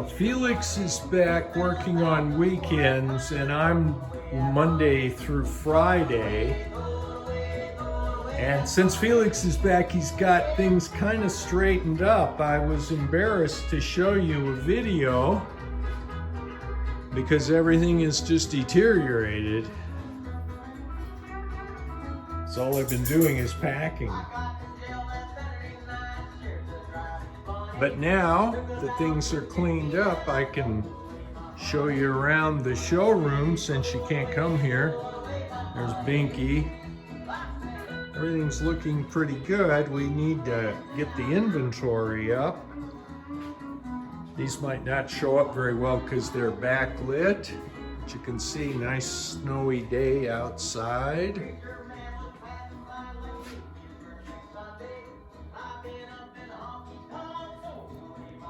Felix is back working on weekends, and I'm Monday through Friday. And since Felix is back, he's got things kind of straightened up. I was embarrassed to show you a video because everything is just deteriorated. So all I've been doing is packing. But now that things are cleaned up, I can show you around the showroom since you can't come here. There's Binky. Everything's looking pretty good. We need to get the inventory up. These might not show up very well because they're backlit. But you can see, nice snowy day outside.